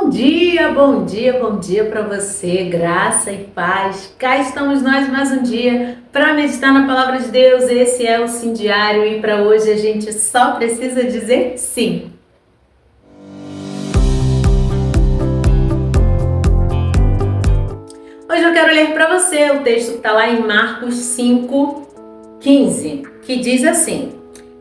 Bom dia, bom dia para você, graça e paz. Cá estamos nós mais um dia para meditar na palavra de Deus. Esse é o Sim Diário e para hoje a gente só precisa dizer sim. Hoje eu quero ler para você o texto que está lá em Marcos 5:15, que diz assim: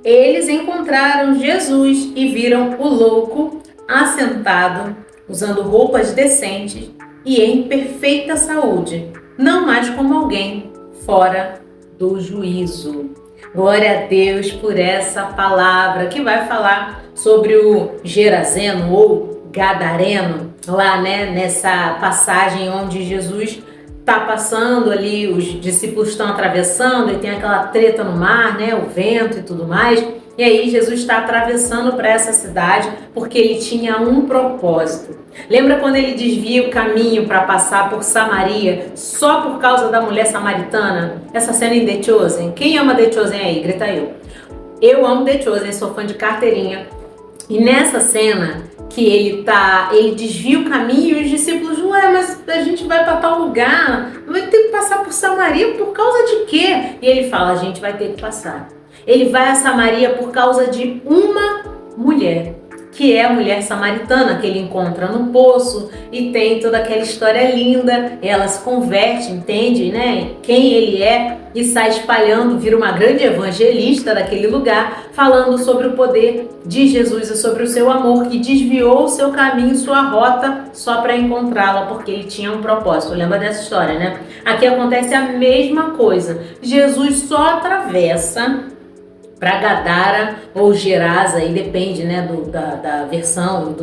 Eles encontraram Jesus e viram o louco assentado, usando roupas decentes e em perfeita saúde, não mais como alguém fora do juízo. Glória a Deus por essa palavra que vai falar sobre o Geraseno ou Gadareno, lá, nessa passagem onde Jesus está passando ali, os discípulos estão atravessando e tem aquela treta no mar, o vento e tudo mais. E aí Jesus está atravessando para essa cidade porque ele tinha um propósito. Lembra quando ele desvia o caminho para passar por Samaria só por causa da mulher samaritana? Essa cena em The Chosen. Quem ama The Chosen aí? Grita eu. Eu amo The Chosen, sou fã de carteirinha. E nessa cena que ele desvia o caminho e os discípulos, mas a gente vai para tal lugar, vai ter que passar por Samaria por causa de quê? E ele fala, a gente vai ter que passar. Ele vai a Samaria por causa de uma mulher, que é a mulher samaritana que ele encontra no poço e tem toda aquela história linda. Ela se converte, entende, quem ele é e sai espalhando, vira uma grande evangelista daquele lugar, falando sobre o poder de Jesus e sobre o seu amor, que desviou o seu caminho, sua rota, só para encontrá-la, porque ele tinha um propósito. Lembra dessa história, Aqui acontece a mesma coisa. Jesus só atravessa para Gadara ou Gerasa, aí depende da versão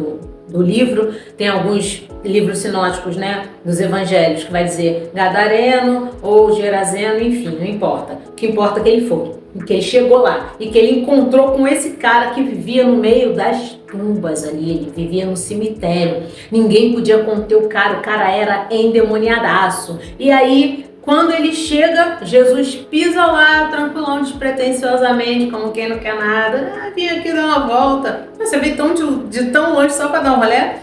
do livro. Tem alguns livros sinóticos dos evangelhos que vai dizer Gadareno ou Geraseno, enfim, não importa. O que importa é que ele foi, que ele chegou lá e que ele encontrou com esse cara que vivia no meio das tumbas ali, ele vivia no cemitério. Ninguém podia conter o cara era endemoniadaço. E aí, quando ele chega, Jesus pisa lá, tranquilão, despretensiosamente, como quem não quer nada. Vim aqui dar uma volta. Você veio de tão longe só para dar um rolê?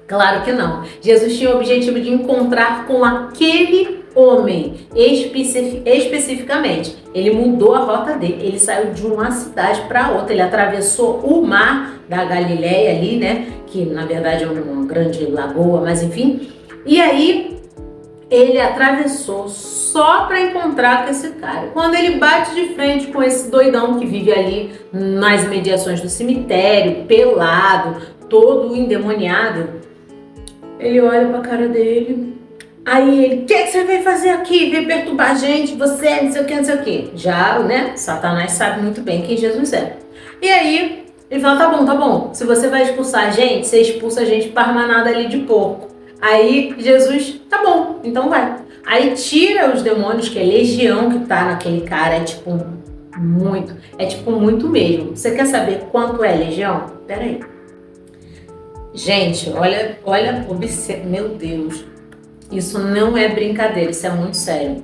Claro que não. Jesus tinha o objetivo de encontrar com aquele homem, especificamente. Ele mudou a rota dele, ele saiu de uma cidade para outra, ele atravessou o mar da Galileia ali, que na verdade é uma grande lagoa, mas enfim. E aí, ele atravessou só para encontrar com esse cara. Quando ele bate de frente com esse doidão que vive ali nas imediações do cemitério, pelado, todo endemoniado, ele olha para a cara dele. Aí ele, o que você veio fazer aqui? Veio perturbar a gente, você, não sei o que, não sei o que. Já, Satanás sabe muito bem quem Jesus é. E aí, ele fala, tá bom, se você vai expulsar a gente, você expulsa a gente para a manada ali de porco. Aí Jesus, tá bom, então vai. Aí tira os demônios, que é legião que tá naquele cara, é tipo muito mesmo. Você quer saber quanto é legião? Pera aí. Gente, olha, meu Deus, isso não é brincadeira, isso é muito sério.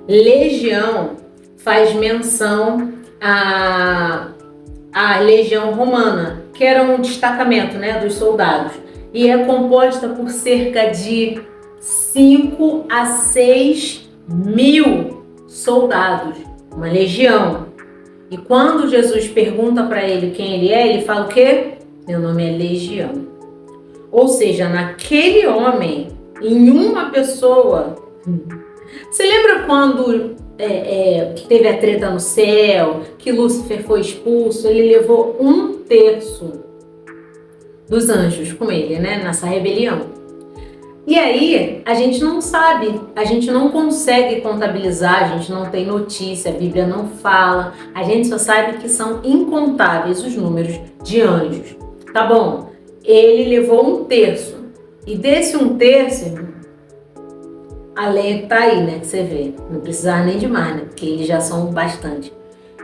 Legião faz menção à legião romana, que era um destacamento, dos soldados. E é composta por cerca de 5 a 6 mil soldados, uma legião. E quando Jesus pergunta para ele quem ele é, ele fala o quê? Meu nome é Legião. Ou seja, naquele homem, em uma pessoa. Você lembra quando que teve a treta no céu, que Lúcifer foi expulso? Ele levou 1/3 dos anjos com ele, nessa rebelião. E aí, a gente não sabe, a gente não consegue contabilizar, a gente não tem notícia, a Bíblia não fala, a gente só sabe que são incontáveis os números de anjos. Tá bom, ele levou 1/3, e desse 1/3, a lei tá aí, que você vê, não precisava nem de mais, porque eles já são bastante.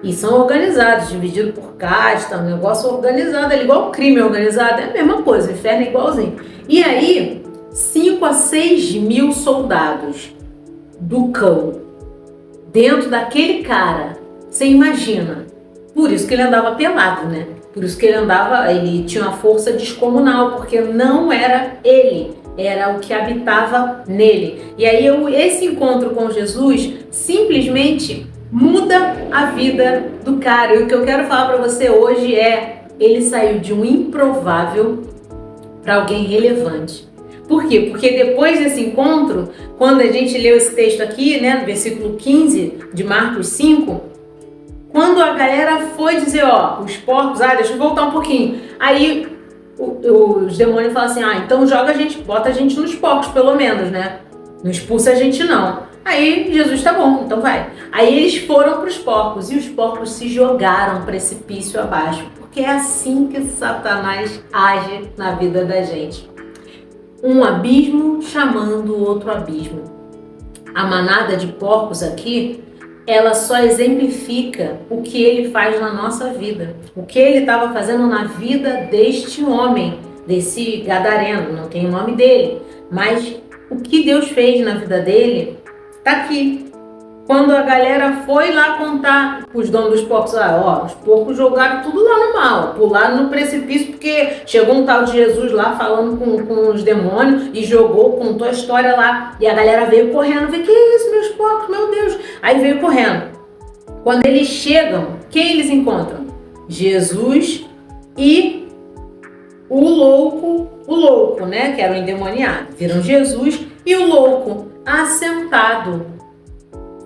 E são organizados, divididos por casta, um negócio organizado, igual o crime organizado, é a mesma coisa, o inferno é igualzinho. E aí, 5 a 6 mil soldados do cão, dentro daquele cara, você imagina. Por isso que ele andava pelado, Por isso que ele tinha uma força descomunal, porque não era ele, era o que habitava nele. E aí esse encontro com Jesus simplesmente muda a vida do cara. E o que eu quero falar para você hoje é, ele saiu de um improvável para alguém relevante. Por quê? Porque depois desse encontro, quando a gente leu esse texto aqui, né, no versículo 15 de Marcos 5, quando a galera foi dizer, ó, os porcos, deixa eu voltar um pouquinho. Aí os demônios falam assim, então bota a gente nos porcos pelo menos, né? Não expulsa a gente não. Aí Jesus, tá bom, então vai. Aí eles foram para os porcos e os porcos se jogaram precipício abaixo, porque é assim que Satanás age na vida da gente. Um abismo chamando outro abismo. A manada de porcos aqui, ela só exemplifica o que ele faz na nossa vida. O que ele estava fazendo na vida deste homem, desse gadareno, não tem o nome dele. Mas o que Deus fez na vida dele está aqui. Quando a galera foi lá contar os donos dos porcos, os porcos jogaram tudo lá no mal, pularam no precipício, porque chegou um tal de Jesus lá falando com os demônios e contou a história lá. E a galera veio correndo, que é isso, meus porcos, meu Deus. Aí veio correndo. Quando eles chegam, quem eles encontram? Jesus e o louco, né, que era o endemoniado. Viram Jesus e o louco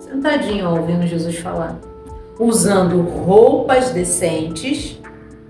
sentadinho, ouvindo Jesus falar, usando roupas decentes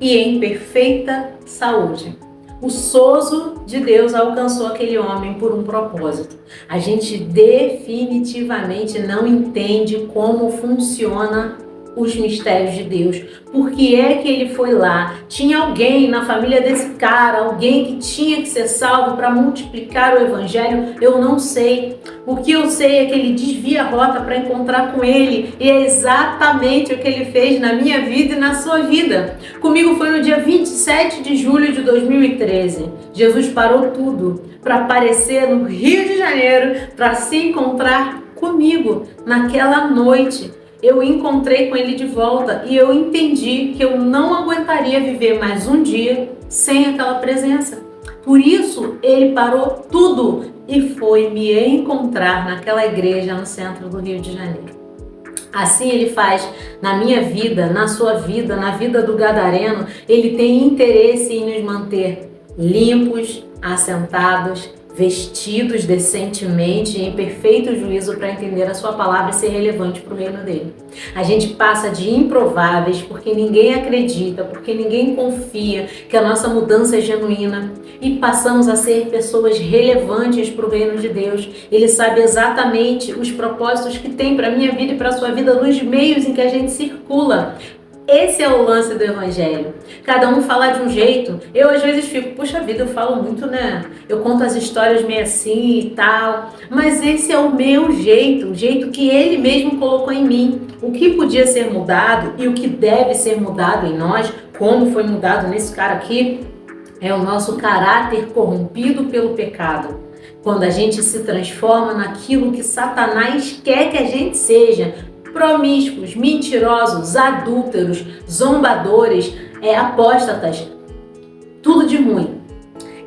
e em perfeita saúde. O sozo de Deus alcançou aquele homem por um propósito. A gente definitivamente não entende como funciona os mistérios de Deus. Por que é que ele foi lá? Tinha alguém na família desse cara, alguém que tinha que ser salvo para multiplicar o evangelho? Eu não sei. O que eu sei é que ele desvia a rota para encontrar com ele. E é exatamente o que ele fez na minha vida e na sua vida. Comigo foi no dia 27 de julho de 2013. Jesus parou tudo para aparecer no Rio de Janeiro para se encontrar comigo naquela noite. Eu encontrei com ele de volta e eu entendi que eu não aguentaria viver mais um dia sem aquela presença. Por isso, ele parou tudo e foi me encontrar naquela igreja no centro do Rio de Janeiro. Assim ele faz na minha vida, na sua vida, na vida do gadareno. Ele tem interesse em nos manter limpos, assentados, vestidos decentemente e em perfeito juízo para entender a sua palavra e ser relevante para o reino dele. A gente passa de improváveis porque ninguém acredita, porque ninguém confia que a nossa mudança é genuína e passamos a ser pessoas relevantes para o reino de Deus. Ele sabe exatamente os propósitos que tem para a minha vida e para a sua vida nos meios em que a gente circula. Esse é o lance do evangelho. Cada um fala de um jeito. Eu às vezes fico, puxa vida, eu falo muito, né? Eu conto as histórias meio assim e tal. Mas esse é o meu jeito, o jeito que ele mesmo colocou em mim. O que podia ser mudado e o que deve ser mudado em nós, como foi mudado nesse cara aqui, é o nosso caráter corrompido pelo pecado. Quando a gente se transforma naquilo que Satanás quer que a gente seja. Promíscuos, mentirosos, adúlteros, zombadores, apóstatas, tudo de ruim.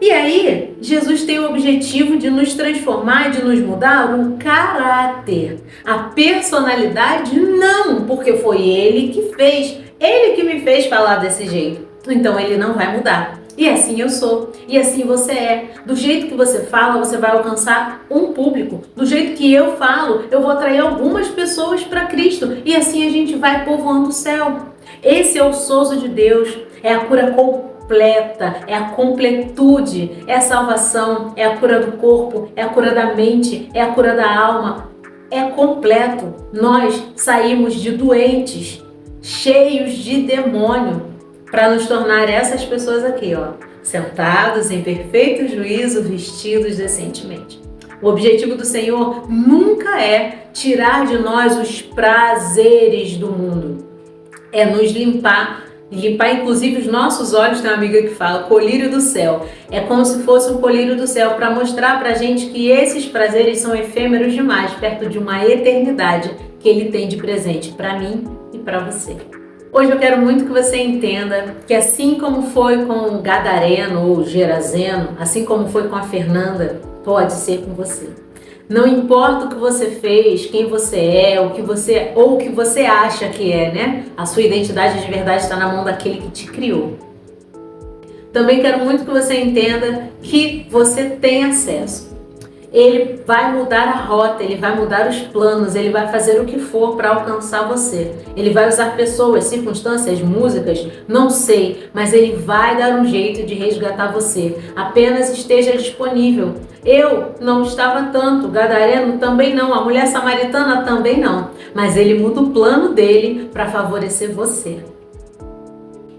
E aí, Jesus tem o objetivo de nos transformar, de nos mudar o caráter. A personalidade não, porque foi ele que fez, ele que me fez falar desse jeito. Então ele não vai mudar. E assim eu sou, e assim você é. Do jeito que você fala, você vai alcançar um público. Do jeito que eu falo, eu vou atrair algumas pessoas para Cristo. E assim a gente vai povoando o céu. Esse é o sozo de Deus, é a cura completa, é a completude, é a salvação, é a cura do corpo, é a cura da mente, é a cura da alma. É completo. Nós saímos de doentes, cheios de demônio, para nos tornar essas pessoas aqui, sentados em perfeito juízo, vestidos decentemente. O objetivo do Senhor nunca é tirar de nós os prazeres do mundo. É nos limpar inclusive os nossos olhos. Tem uma amiga que fala, colírio do céu. É como se fosse um colírio do céu para mostrar pra gente que esses prazeres são efêmeros demais, perto de uma eternidade que Ele tem de presente para mim e para você. Hoje eu quero muito que você entenda que assim como foi com o Gadareno ou Geraseno, assim como foi com a Fernanda, pode ser com você. Não importa o que você fez, quem você é, o que você acha que é, né? A sua identidade de verdade está na mão daquele que te criou. Também quero muito que você entenda que você tem acesso. Ele vai mudar a rota, ele vai mudar os planos, ele vai fazer o que for para alcançar você. Ele vai usar pessoas, circunstâncias, músicas, não sei, mas ele vai dar um jeito de resgatar você. Apenas esteja disponível. Eu não estava tanto, Gadareno também não, a mulher samaritana também não, mas ele muda o plano dele para favorecer você.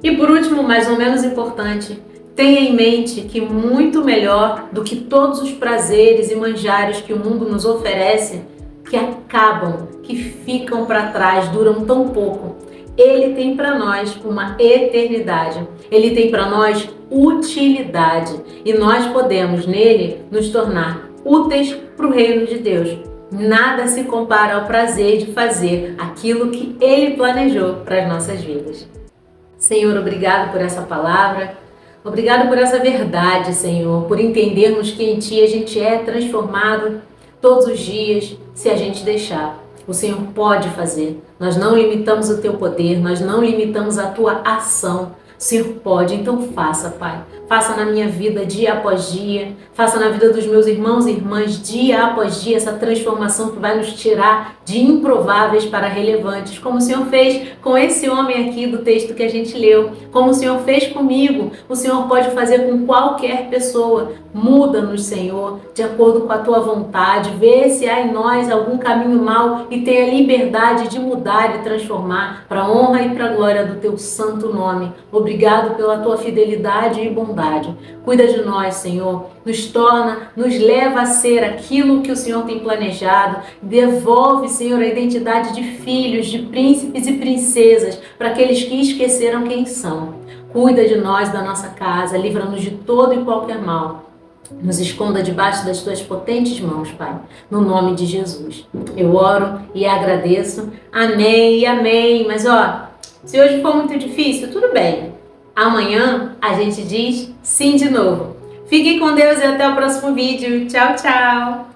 E por último, mais ou menos importante, tenha em mente que muito melhor do que todos os prazeres e manjares que o mundo nos oferece, que acabam, que ficam para trás, duram tão pouco. Ele tem para nós uma eternidade. Ele tem para nós utilidade. E nós podemos nele nos tornar úteis para o reino de Deus. Nada se compara ao prazer de fazer aquilo que ele planejou para as nossas vidas. Senhor, obrigado por essa palavra. Obrigado por essa verdade, Senhor, por entendermos que em Ti a gente é transformado todos os dias, se a gente deixar. O Senhor pode fazer. Nós não limitamos o Teu poder, nós não limitamos a Tua ação. O Senhor pode, então faça, Pai. Faça na minha vida dia após dia, faça na vida dos meus irmãos e irmãs dia após dia essa transformação que vai nos tirar de improváveis para relevantes, como o Senhor fez com esse homem aqui do texto que a gente leu, como o Senhor fez comigo, o Senhor pode fazer com qualquer pessoa. Muda-nos, Senhor, de acordo com a Tua vontade, vê se há em nós algum caminho mau e tenha liberdade de mudar e transformar para a honra e para a glória do Teu santo nome. Obrigado pela Tua fidelidade e bondade. Cuida de nós, Senhor, nos leva a ser aquilo que o Senhor tem planejado. Devolve, Senhor, a identidade de filhos, de príncipes e princesas para aqueles que esqueceram quem são. Cuida de nós, da nossa casa, livra-nos de todo e qualquer mal. Nos esconda debaixo das Tuas potentes mãos, Pai, no nome de Jesus. Eu oro e agradeço. Amém e amém. Mas se hoje for muito difícil, tudo bem. Amanhã a gente diz sim de novo. Fiquem com Deus e até o próximo vídeo. Tchau, tchau!